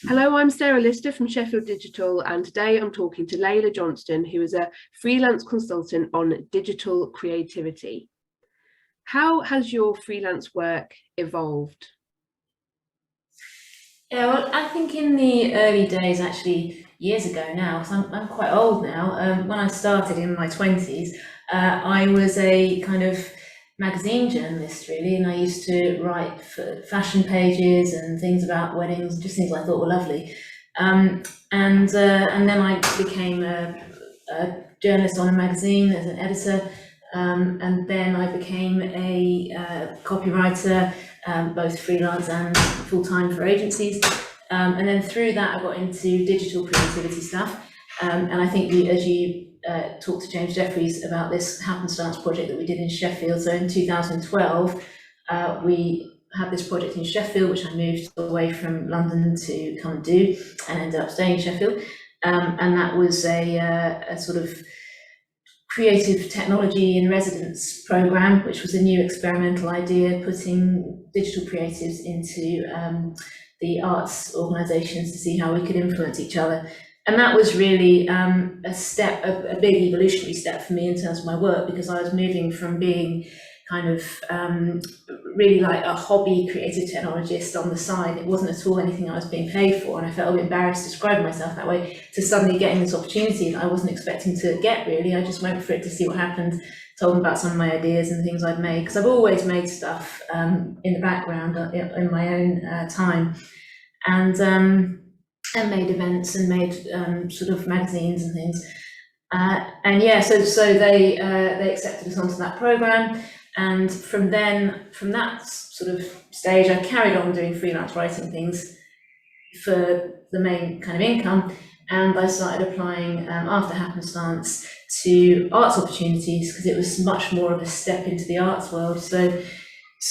Hello, I'm Sarah Lister from Sheffield Digital, and today I'm talking to Leila Johnston, who is a freelance consultant on digital creativity. How has your freelance work evolved? Yeah, well, I think in the early days, actually years ago now, because I'm quite old now. When I started in my 20s, I was a kind of magazine journalist, really, and I used to write for fashion pages and things about weddings, just things I thought were lovely. Um, and then I became a journalist on a magazine as an editor, and then I became a copywriter, both freelance and full-time for agencies. And then through that, I got into digital creativity stuff. And I think as you talked to James Jeffries about this happenstance project that we did in Sheffield. So in 2012, we had this project in Sheffield, which I moved away from London to come and do, and ended up staying in Sheffield. And that was a sort of creative technology in residence program, which was a new experimental idea, putting digital creatives into the arts organisations to see how we could influence each other. And that was really a big evolutionary step for me in terms of my work, because I was moving from being kind of really like a hobby creative technologist on the side. It wasn't at all anything I was being paid for, and I felt a bit embarrassed describing myself that way, to suddenly getting this opportunity that I wasn't expecting to get, really. I just went for it to see what happened, told them about some of my ideas and things I'd made, because I've always made stuff in the background in my own time, and made events and made sort of magazines and things. And yeah, so they accepted us onto that program. And from that sort of stage, I carried on doing freelance writing things for the main kind of income. And I started applying after happenstance to arts opportunities, because it was much more of a step into the arts world.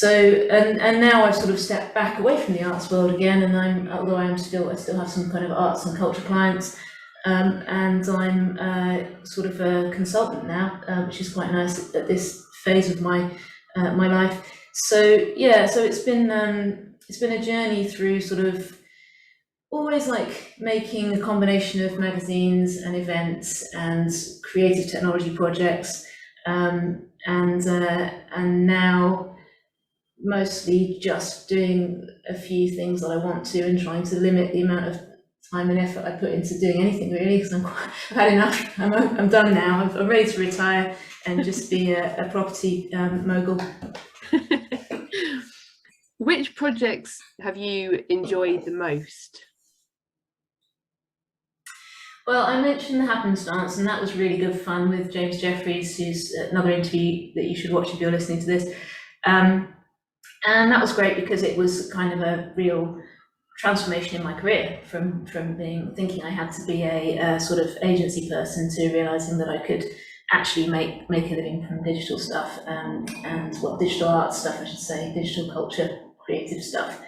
And now I've sort of stepped back away from the arts world again, and although I still have some kind of arts and culture clients, and I'm sort of a consultant now, which is quite nice at this phase of my life. So yeah, so it's been a journey through sort of always like making a combination of magazines and events and creative technology projects, and now mostly just doing a few things that I want to, and trying to limit the amount of time and effort I put into doing anything, really, because I've had enough. I'm done now. I'm ready to retire and just be a property mogul. Which projects have you enjoyed the most? Well, I mentioned the happenstance, and that was really good fun with James Jeffries, who's another interview that you should watch if you're listening to this. And that was great because it was kind of a real transformation in my career, from thinking I had to be a sort of agency person to realizing that I could actually make a living from digital stuff, and well, digital art stuff, I should say, digital culture, creative stuff.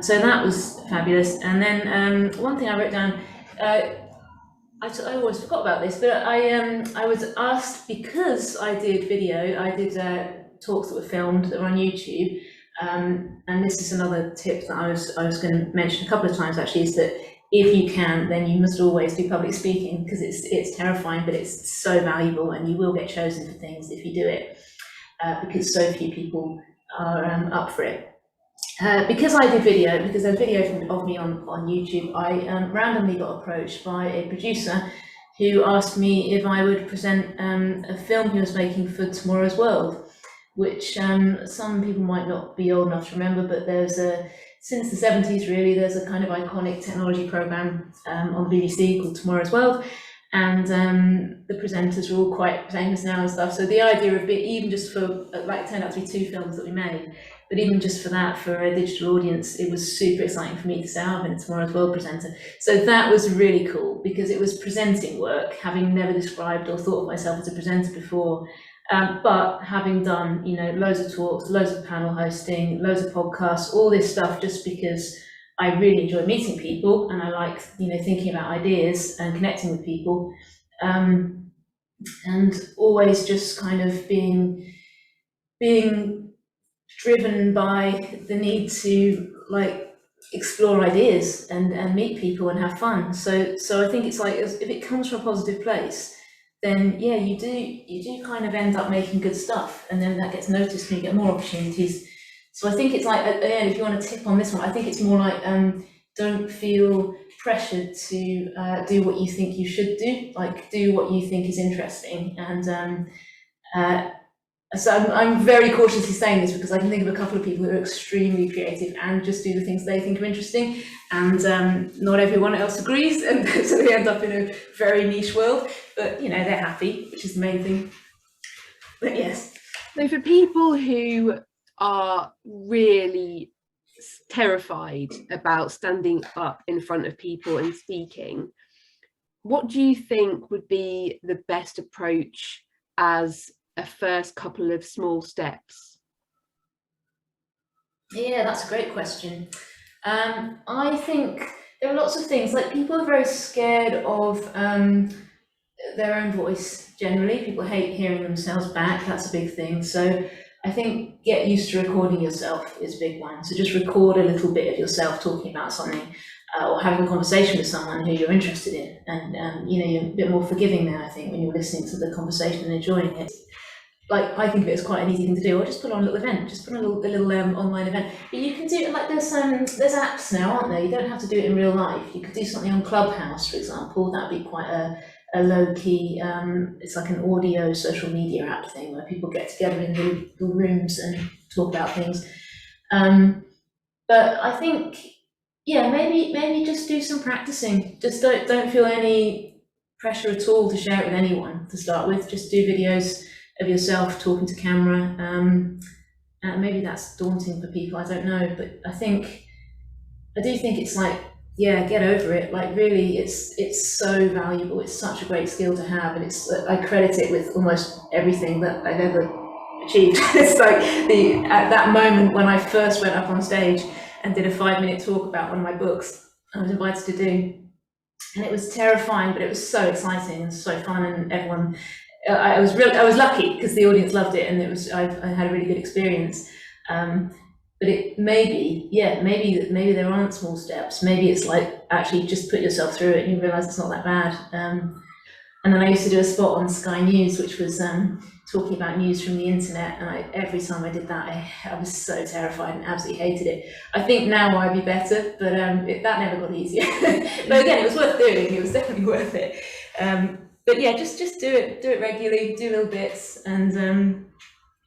So that was fabulous. And then one thing I wrote down, I always forgot about this, but I was asked, because I did video, I did talks that were filmed that were on YouTube. And this is another tip that I was going to mention a couple of times, actually, is that if you can, then you must always do public speaking, because it's terrifying, but it's so valuable, and you will get chosen for things if you do it, because so few people are up for it. Because I did video, because there's video of me on YouTube, I randomly got approached by a producer who asked me if I would present a film he was making for Tomorrow's World, which some people might not be old enough to remember, but since the 70s, really, there's a kind of iconic technology program on the BBC called Tomorrow's World, and the presenters are all quite famous now and stuff. So the idea of even just for, like, it turned out to be 2 films that we made, but even just for that, for a digital audience, it was super exciting for me to say, I've been a Tomorrow's World presenter. So that was really cool, because it was presenting work, having never described or thought of myself as a presenter before. But having done, loads of talks, loads of panel hosting, loads of podcasts, all this stuff, just because I really enjoy meeting people, and I like, thinking about ideas and connecting with people, and always just kind of being driven by the need to, like, explore ideas and meet people and have fun. So I think it's like, if it comes from a positive place, then yeah, you do kind of end up making good stuff, and then that gets noticed and you get more opportunities. So I think it's like, again, if you want to tip on this one, I think it's more like, don't feel pressured to do what you think you should do, like do what you think is interesting. And so I'm very cautiously saying this because I can think of a couple of people who are extremely creative and just do the things they think are interesting, and not everyone else agrees, and so they end up in a very niche world, but you know, they're happy, which is the main thing. But yes. So for people who are really terrified about standing up in front of people and speaking, what do you think would be the best approach as a first couple of small steps? Yeah, that's a great question. I think there are lots of things, like people are very scared of their own voice generally. People hate hearing themselves back, that's a big thing. So I think get used to recording yourself is a big one. So just record a little bit of yourself talking about something, or having a conversation with someone who you're interested in. And you know, you're a bit more forgiving now, I think, when you're listening to the conversation and enjoying it. Like, I think of it as quite an easy thing to do, or just put on a little event, just put on a little online event. But you can do it, like, there's apps now, aren't there? You don't have to do it in real life. You could do something on Clubhouse, for example. That'd be quite a low-key, it's like an audio social media app thing where people get together in little rooms and talk about things. But I think, yeah, maybe just do some practicing. Just don't feel any pressure at all to share it with anyone to start with. Just do videos of yourself talking to camera. Maybe that's daunting for people, I don't know, but I do think it's like, yeah, get over it. Like, really, it's so valuable. It's such a great skill to have, and I credit it with almost everything that I've ever achieved. It's like at that moment when I first went up on stage and did a 5-minute talk about one of my books I was invited to do, and it was terrifying, but it was so exciting and so fun, and everyone. I was lucky because the audience loved it, and I had a really good experience. But maybe there aren't small steps. Maybe it's like, actually just put yourself through it and you realise it's not that bad. And then I used to do a spot on Sky News, which was talking about news from the internet, and every time I did that, I was so terrified and absolutely hated it. I think now I'd be better, but that never got easier. But again, it was worth doing. It was definitely worth it. But yeah, just do it regularly, do little bits, and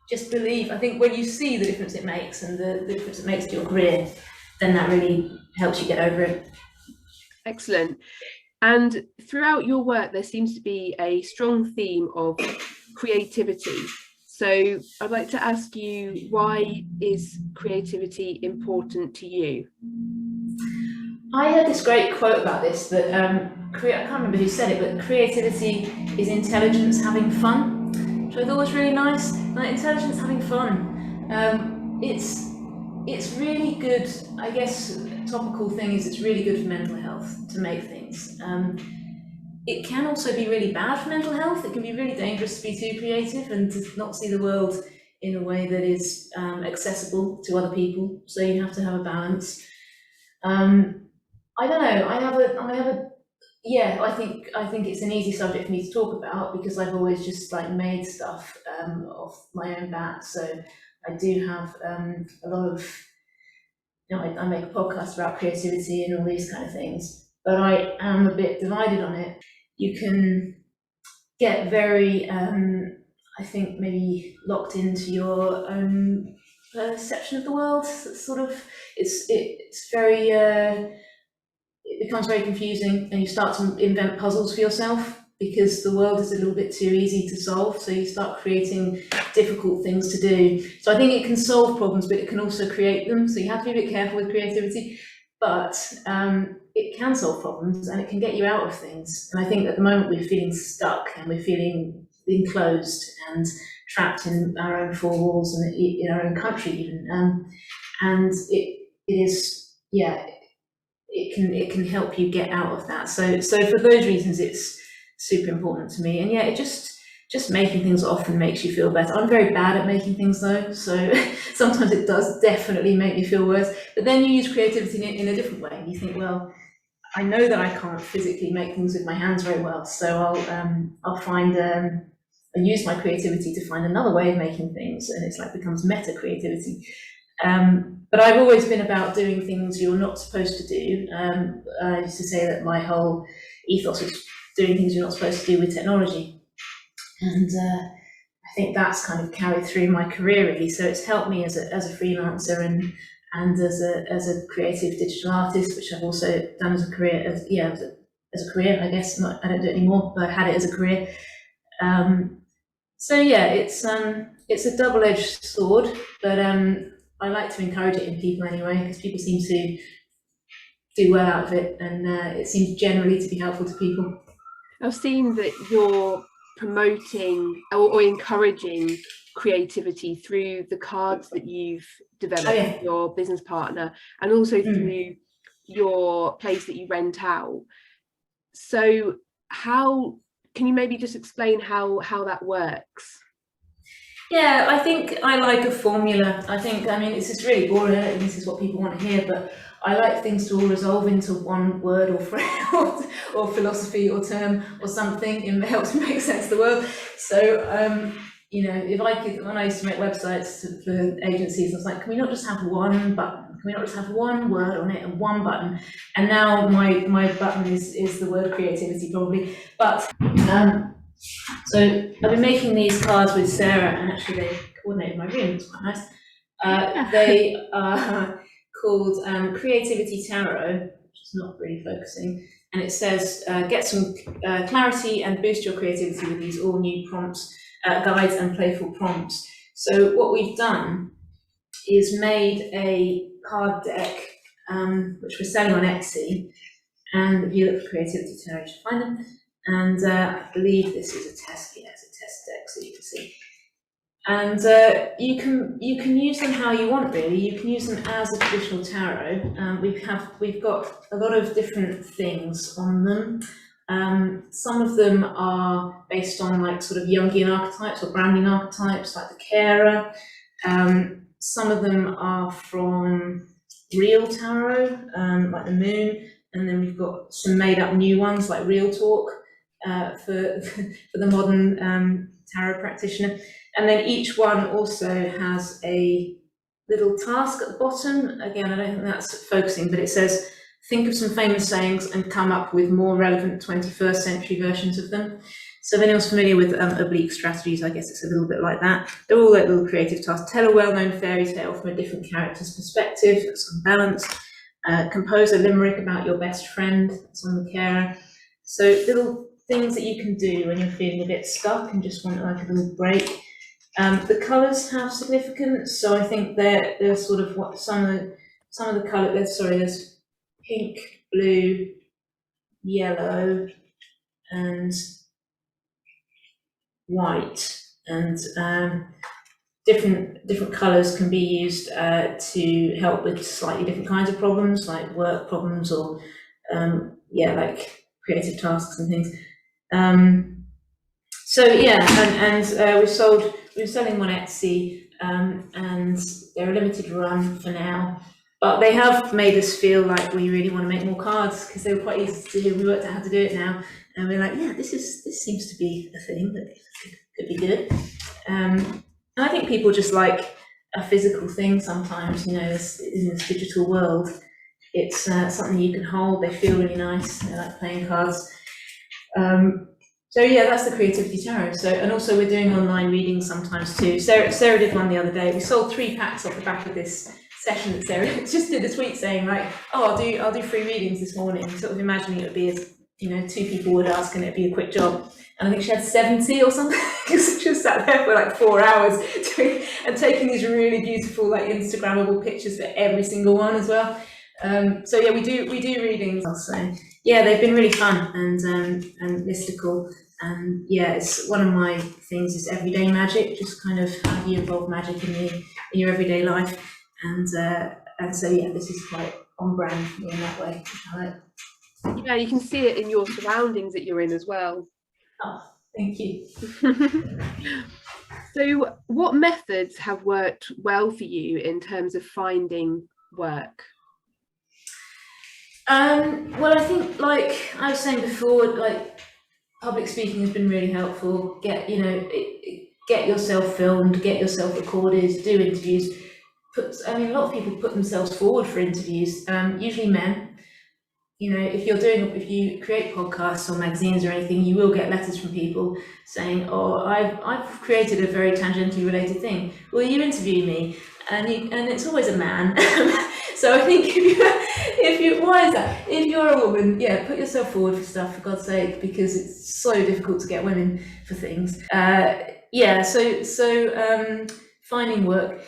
just believe. I think when you see the difference it makes, and the difference it makes to your career, then that really helps you get over it. Excellent. And throughout your work, there seems to be a strong theme of creativity. So I'd like to ask you, why is creativity important to you? I heard this great quote about this, that I can't remember who said it, but creativity is intelligence having fun, which I thought was really nice. Like, intelligence having fun. It's really good. I guess topical thing is, it's really good for mental health to make things. It can also be really bad for mental health. It can be really dangerous to be too creative and to not see the world in a way that is accessible to other people. So you have to have a balance. I don't know. I think it's an easy subject for me to talk about, because I've always just like made stuff off my own bat. So I do have a lot of, I make a podcast about creativity and all these kind of things, but I am a bit divided on it. You can get very, I think, maybe locked into your own perception of the world. Sort of, it's very. It becomes very confusing, and you start to invent puzzles for yourself, because the world is a little bit too easy to solve. So you start creating difficult things to do. So I think it can solve problems, but it can also create them. So you have to be a bit careful with creativity, but it can solve problems and it can get you out of things. And I think at the moment we're feeling stuck, and we're feeling enclosed and trapped in our own four walls, and in our own country even. And it is, yeah, it can help you get out of that. So for those reasons, it's super important to me. And yeah, it just just making things often makes you feel better. I'm very bad at making things though, so sometimes it does definitely make me feel worse. But then you use creativity in a different way. You think, well, I know that I can't physically make things with my hands very well, so I'll find I use my creativity to find another way of making things, and it's like becomes meta creativity. But I've always been about doing things you're not supposed to do. I used to say that my whole ethos was doing things you're not supposed to do with technology, and I think that's kind of carried through my career really. So it's helped me as a freelancer and as a creative digital artist, which I've also done as a career. As a career, I guess. I don't do it anymore, but I had it as a career. So yeah, it's a double-edged sword, but I like to encourage it in people anyway, because people seem to do well out of it, and it seems generally to be helpful to people. I've seen that you're promoting or encouraging creativity through the cards that you've developed with your business partner, and also through your place that you rent out. So how can you maybe just explain how that works? Yeah, I think I like a formula. I mean, this is really boring, and this is what people want to hear, but I like things to all resolve into one word or phrase or philosophy or term or something. It helps me make sense of the world. So, you know, if I could, when I used to make websites for agencies, I was like, can we not just have one button? Can we not just have one word on it and one button? And now my button is the word creativity probably. But so I've been making these cards with Sarah, and actually they coordinated my room. It's quite nice. They are called Creativity Tarot, which is not really focusing, and it says get some clarity and boost your creativity with these all new prompts, guides and playful prompts. So what we've done is made a card deck which we're selling on Etsy, and if you look for Creativity Tarot, you should find them. And I believe this is a test, yeah, it's a test deck, so you can see. And you can use them how you want, really. You can use them as a traditional tarot. We've got a lot of different things on them. Some of them are based on like sort of Jungian archetypes or branding archetypes, like the carer. Some of them are from real tarot, like the moon, and then we've got some made-up new ones like Real Talk for the modern tarot practitioner. And then each one also has a little task at the bottom. Again, I don't think that's focusing, but it says, think of some famous sayings and come up with more relevant 21st century versions of them. So if anyone's familiar with oblique strategies, I guess it's a little bit like that. They're all like little creative tasks. Tell a well-known fairy tale from a different character's perspective, that's on balance. Compose a limerick about your best friend, that's on the carer. So little things that you can do when you're feeling a bit stuck and just want like a little break. The colours have significance, so I think they're sort of what some of the colour. There's pink, blue, yellow, and white, and different colours can be used to help with slightly different kinds of problems, like work problems or like creative tasks and things. So yeah, and we're selling on Etsy, and they're a limited run for now, but they have made us feel like we really want to make more cards because they were quite easy to do. We worked out how to do it now, and we're like, yeah, this seems to be a thing that could be good. And I think people just like a physical thing sometimes, you know, in this digital world. It's something you can hold, they feel really nice, they're like playing cards. So yeah, that's the Creativity Tarot. So, and also we're doing online readings sometimes too. Sarah did one the other day. We sold 3 packs off the back of this session that Sarah just did a tweet saying like, oh, I'll do free readings this morning. Sort of imagining it would be as, you know, 2 people would ask and it'd be a quick job. And I think she had 70 or something, because she just sat there for like 4 hours and taking these really beautiful like Instagrammable pictures for every single one as well. So yeah, we do readings also. Yeah, they've been really fun and mystical, and yeah, it's one of my things is everyday magic, just kind of how do you involve magic in your everyday life, and so yeah, this is quite on brand for me in that way, which I like. Yeah, you can see it in your surroundings that you're in as well. Oh, Thank you. So what methods have worked well for you in terms of finding work? Well, I think, like I was saying before, like public speaking has been really helpful. Get yourself filmed, get yourself recorded, do interviews. A lot of people put themselves forward for interviews, usually men. If you create podcasts or magazines or anything, you will get letters from people saying, "Oh, I've created a very tangentially related thing. Will you interview me?" And it's always a man. So I think why is that? If you're a woman, yeah, put yourself forward for stuff, for God's sake, because it's so difficult to get women for things. Finding work.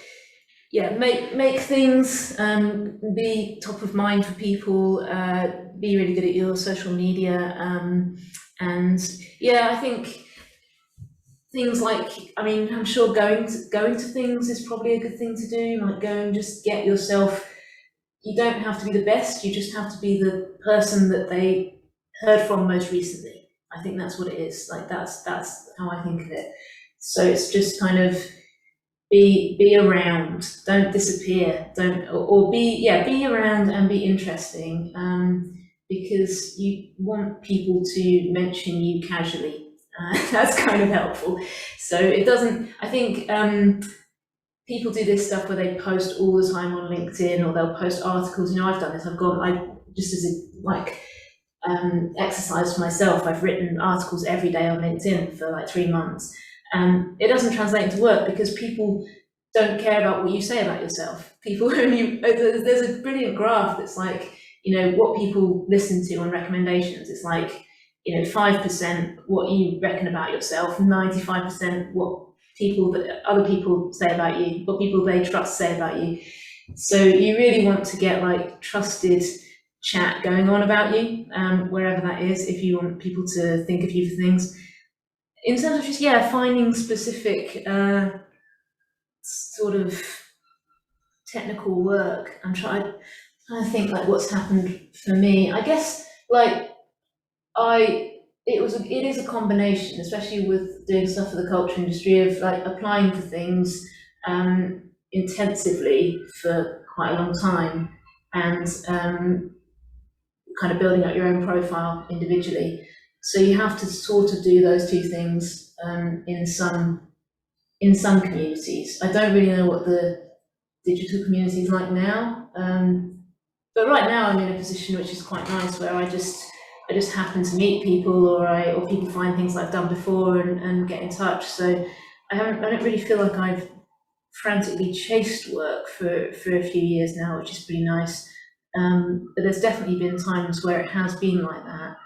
Yeah, make things be top of mind for people. Be really good at your social media, and yeah, I think things like, I'm sure going to things is probably a good thing to do. Like, go and just get yourself. You don't have to be the best. You just have to be the person that they heard from most recently. I think that's what it is. Like, that's how I think of it. So it's just kind of be around, don't disappear, be around and be interesting, because you want people to mention you casually. That's kind of helpful. So it doesn't, I think, people do this stuff where they post all the time on LinkedIn, or they'll post articles. I've done this. I just as a exercise for myself, I've written articles every day on LinkedIn for like 3 months. And it doesn't translate into work because people don't care about what you say about yourself. There's a brilliant graph that's like, what people listen to on recommendations. It's like, 5% what you reckon about yourself, 95% what other people say about you, what people they trust say about you. So you really want to get like trusted chat going on about you, wherever that is, if you want people to think of you for things. In terms of just, finding specific sort of technical work, I'm trying to think like what's happened for me. I guess like it is a combination, especially with doing stuff for the culture industry, of like applying for things intensively for quite a long time, and kind of building up your own profile individually. So you have to sort of do those two things in some communities. I don't really know what the digital community is like now, but right now I'm in a position which is quite nice, where I just happen to meet people, or people find things I've done before and get in touch. So I don't really feel like I've frantically chased work for a few years now, which is pretty nice. But there's definitely been times where it has been like that.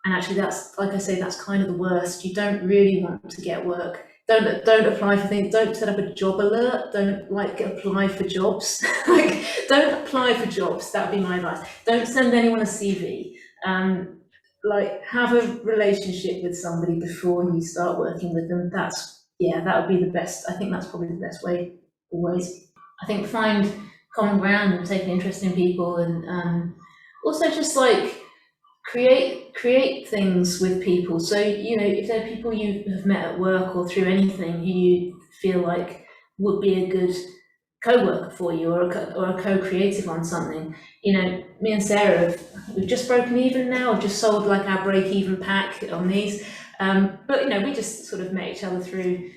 And actually, that's, like I say, that's kind of the worst. You don't really want to get work. Don't apply for things. Don't set up a job alert. Don't apply for jobs. Don't apply for jobs. That would be my advice. Don't send anyone a CV. Have a relationship with somebody before you start working with them. That would be the best. I think that's probably the best way always. I think find common ground and take an interest in people, and also just like create things with people. So if there are people you have met at work or through anything who you feel like would be a good co-worker for you, or a co-creative on something. Me and Sarah we've just broken even now. I've just sold like our break-even pack on these, but we just sort of met each other through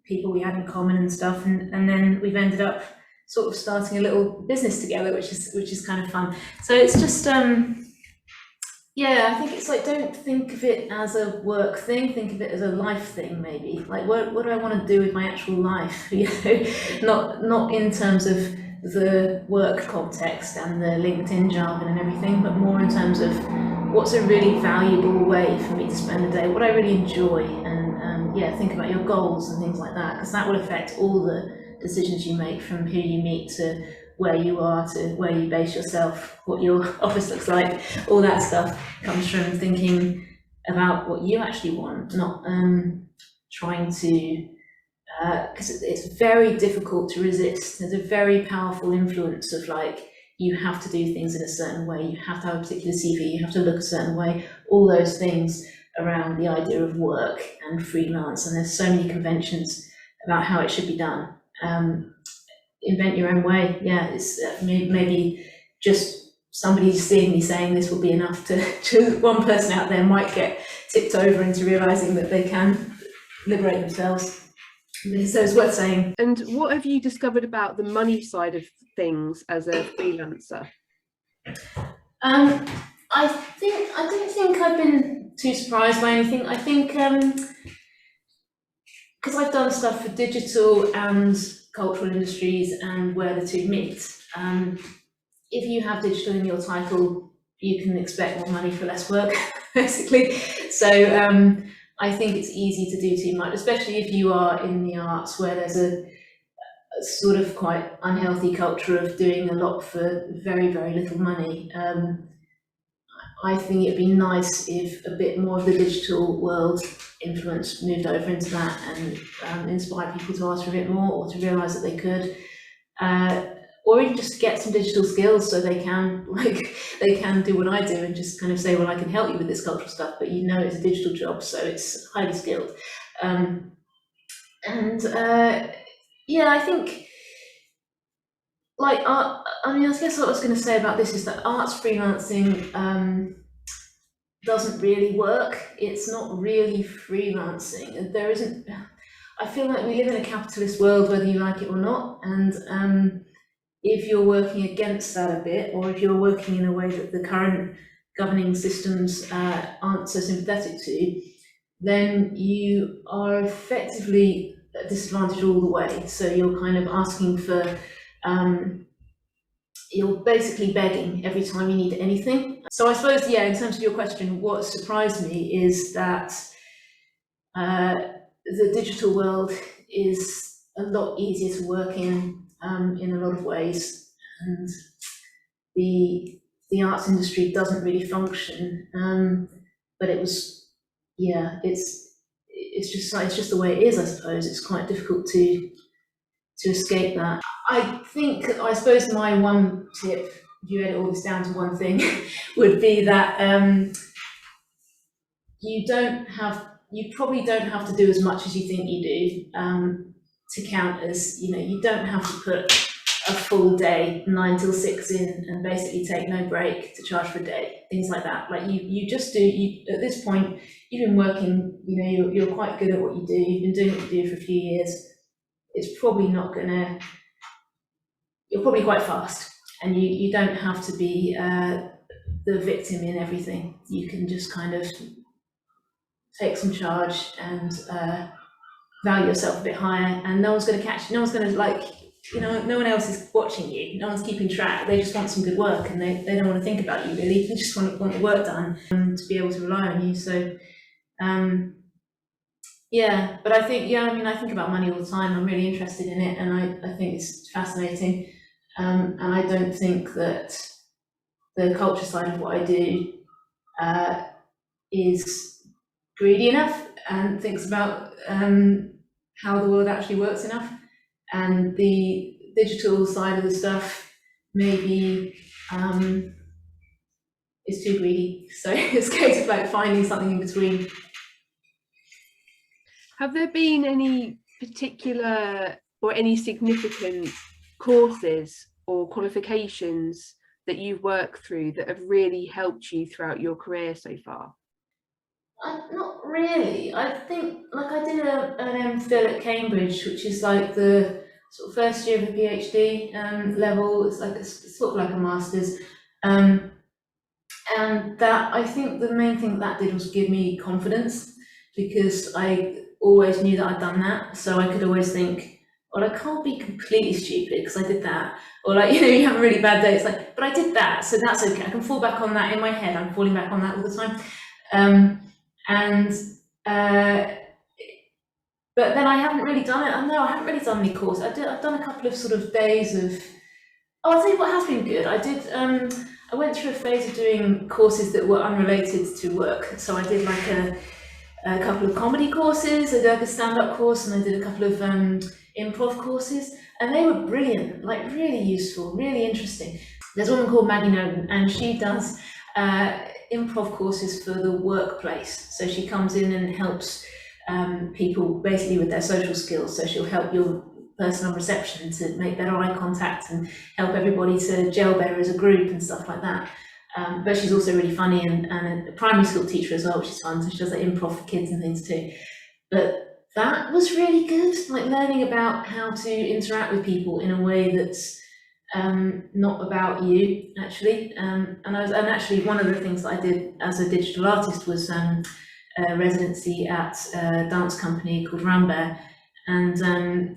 people we had in common and stuff, and then we've ended up sort of starting a little business together, which is kind of fun. So it's just I think it's like, don't think of it as a work thing, think of it as a life thing, maybe. Like, what do I want to do with my actual life? Not in terms of the work context and the LinkedIn jargon and everything, but more in terms of what's a really valuable way for me to spend the day, what I really enjoy, and think about your goals and things like that, because that will affect all the decisions you make, from who you meet to where you are to where you base yourself, what your office looks like. All that stuff comes from thinking about what you actually want, not trying to, because it's very difficult to resist. There's a very powerful influence of like, you have to do things in a certain way, you have to have a particular CV, you have to look a certain way. All those things around the idea of work and freelance, and there's so many conventions about how it should be done. Invent your own way. Yeah, it's maybe just somebody seeing me saying this will be enough to one person out there might get tipped over into realizing that they can liberate themselves. So it's worth saying. And what have you discovered about the money side of things as a freelancer? I don't think I've been too surprised by anything. I think because I've done stuff for digital and cultural industries and where the two meet. If you have digital in your title, you can expect more money for less work, basically. So I think it's easy to do too much, especially if you are in the arts, where there's a sort of quite unhealthy culture of doing a lot for very, very little money. I think it'd be nice if a bit more of the digital world influence moved over into that and inspire people to ask for a bit more, or to realise that they could, or even just get some digital skills so they can do what I do and just kind of say, well, I can help you with this cultural stuff, but you know it's a digital job, so it's highly skilled. Yeah, I think, like, I mean, I guess what I was going to say about this is that arts freelancing doesn't really work. It's not really freelancing. There isn't. I feel like we live in a capitalist world, whether you like it or not, and if you're working against that a bit, or if you're working in a way that the current governing systems aren't so sympathetic to, then you are effectively disadvantaged all the way. So you're kind of asking for, you're basically begging every time you need anything. So I suppose, yeah, in terms of your question, what surprised me is that the digital world is a lot easier to work in a lot of ways, and the arts industry doesn't really function. But it was, yeah, it's just the way it is, I suppose. It's quite difficult to escape that. I suppose my one tip, if you edit all this down to one thing, would be that you probably don't have to do as much as you think you do to count as, you don't have to put a full day, 9 till 6 in, and basically take no break to charge for a day, things like that. Like you just do, at this point, you've been working, you're quite good at what you do, you've been doing what you do for a few years. It's probably not gonna, you're probably quite fast, and you don't have to be the victim in everything. You can just kind of take some charge and value yourself a bit higher, and no one's going to catch you. No one's going to no one else is watching you. No one's keeping track. They just want some good work, and they don't want to think about you really. They just want the work done and to be able to rely on you. So yeah, but I think, I think about money all the time. I'm really interested in it, and I think it's fascinating. And I don't think that the culture side of what I do is greedy enough and thinks about how the world actually works enough. And the digital side of the stuff maybe is too greedy. So it's a case of like finding something in between. Have there been any particular or any significant courses or qualifications that you've worked through that have really helped you throughout your career so far? Not really. I think, like, I did an MPhil at Cambridge, which is like the sort of first year of a PhD level. It's sort of like a master's, and that, I think the main thing that did was give me confidence, because I always knew that I'd done that, so I could always think, well, I can't be completely stupid because I did that. Or like, you have a really bad day, it's like, but I did that, so that's okay. I can fall back on that in my head. I'm falling back on that all the time. But then I haven't really done it. No, I haven't really done any courses. I've done a couple of sort of days of, I'll tell you what has been good. I went through a phase of doing courses that were unrelated to work. So I did like a couple of comedy courses, I did like a stand-up course, and I did a couple of improv courses, and they were brilliant, like really useful, really interesting. There's a woman called Maggie Noden, and she does improv courses for the workplace. So she comes in and helps people basically with their social skills. So she'll help your person on reception to make better eye contact and help everybody to gel better as a group and stuff like that. But she's also really funny and a primary school teacher as well, which is fun. So she does like improv for kids and things too. But that was really good, like learning about how to interact with people in a way that's not about you, actually. And actually one of the things that I did as a digital artist was a residency at a dance company called Rambert, and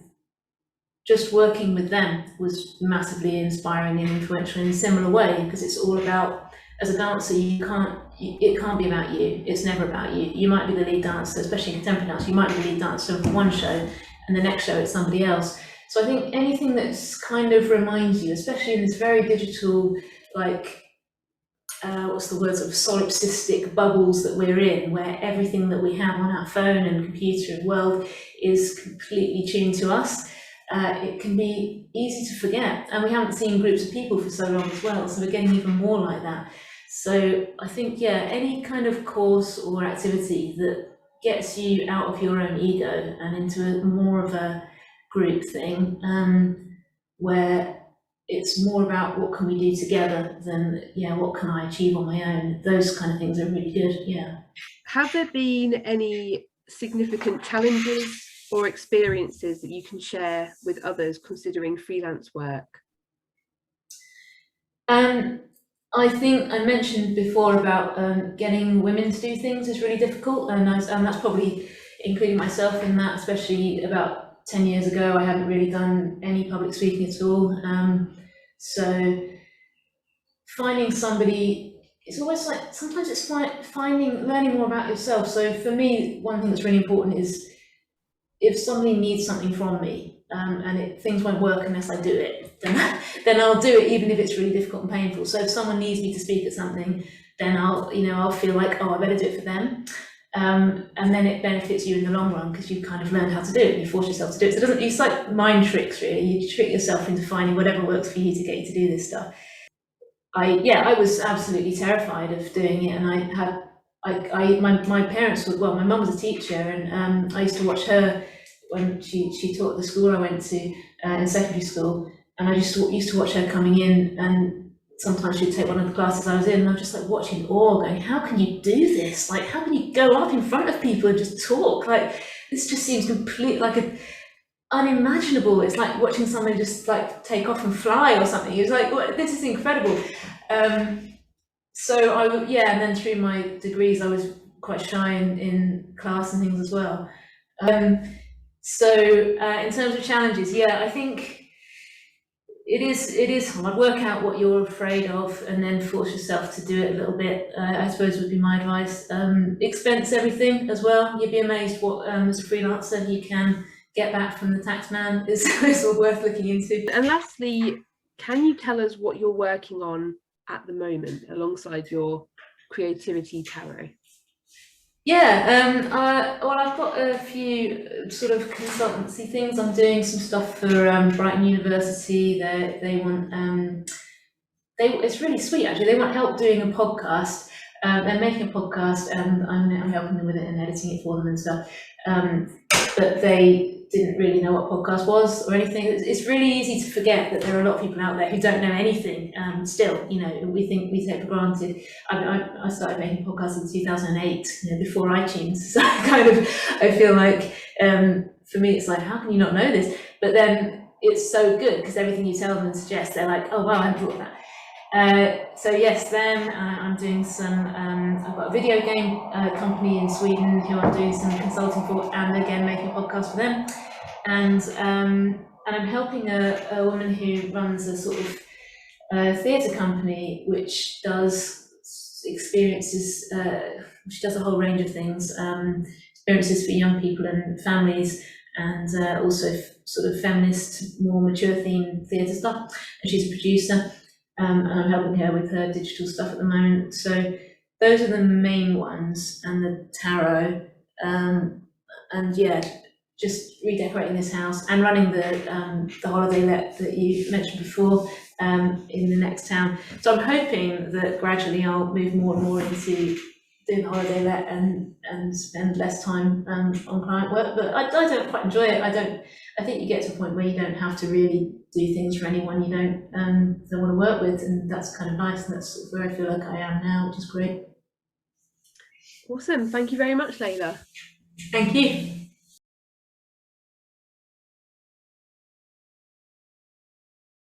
just working with them was massively inspiring and influential in a similar way, because it's all about, as a dancer, it can't be about you. It's never about you. You might be the lead dancer, especially in contemporary dance, you might be the lead dancer for one show and the next show it's somebody else. So I think anything that's kind of reminds you, especially in this very digital, like, what's the word, sort of solipsistic bubbles that we're in, where everything that we have on our phone and computer and world is completely tuned to us. It can be easy to forget, and we haven't seen groups of people for so long as well, so we're getting even more like that. So I think, yeah, any kind of course or activity that gets you out of your own ego and into more of a group thing, where it's more about what can we do together than, yeah, what can I achieve on my own. Those kind of things are really good, yeah. Have there been any significant challenges or experiences that you can share with others considering freelance work? I think I mentioned before about getting women to do things is really difficult, and that's probably including myself in that, especially about 10 years ago. I hadn't really done any public speaking at all. So finding somebody, it's always like, sometimes it's learning more about yourself. So for me, one thing that's really important is if somebody needs something from me, and things won't work unless I do it, then I'll do it, even if it's really difficult and painful. So if someone needs me to speak at something, then I'll feel like, oh, I better do it for them. And then it benefits you in the long run, because you kind of learned how to do it and you force yourself to do it. So it's like mind tricks, really. You trick yourself into finding whatever works for you to get you to do this stuff. I was absolutely terrified of doing it, and my parents would, well, my mum was a teacher, and I used to watch her when she taught at the school I went to in secondary school, and I just used to watch her coming in, and sometimes she'd take one of the classes I was in, and I'm just like watching in awe, going, how can you do this? Like, how can you go up in front of people and just talk? Like, this just seems completely like unimaginable. It's like watching somebody just like take off and fly or something. It was like, well, this is incredible. So and then through my degrees, I was quite shy in class and things as well. So in terms of challenges, yeah, I think it is hard. Work out what you're afraid of and then force yourself to do it a little bit, I suppose would be my advice. Expense everything as well. You'd be amazed what, as a freelancer, you can get back from the tax man. It's all worth looking into. And lastly, can you tell us what you're working on at the moment alongside your creativity tarot? Yeah, well, I've got a few sort of consultancy things. I'm doing some stuff for Brighton University. They want it's really sweet, actually. They want help doing a podcast. They're making a podcast, and I'm helping them with it and editing it for them and stuff. But they didn't really know what podcast was or anything. It's really easy to forget that there are a lot of people out there who don't know anything. Still, we take for granted. I started making podcasts in 2008, before iTunes. So I feel like for me, it's like, how can you not know this? But then it's so good, because everything you tell them and suggest, they're like, oh wow, I hadn't thought of that. So yes, then I'm doing some, I've got a video game company in Sweden who I'm doing some consulting for, and again making a podcast for them. And I'm helping a woman who runs a sort of theatre company which does experiences, she does a whole range of things, experiences for young people and families, and also sort of feminist, more mature themed theatre stuff. And she's a producer. And I'm helping her with her digital stuff at the moment. So those are the main ones, and the tarot, and yeah, just redecorating this house and running the holiday let that you mentioned before. in the next town. So I'm hoping that gradually I'll move more and more into doing holiday let and spend less time on client work. But I don't quite enjoy it. I think you get to a point where you don't have to really do things for anyone you don't want to work with, and that's kind of nice, and that's where I feel like I am now, which is great. Awesome. Thank you very much, Leila. Thank you.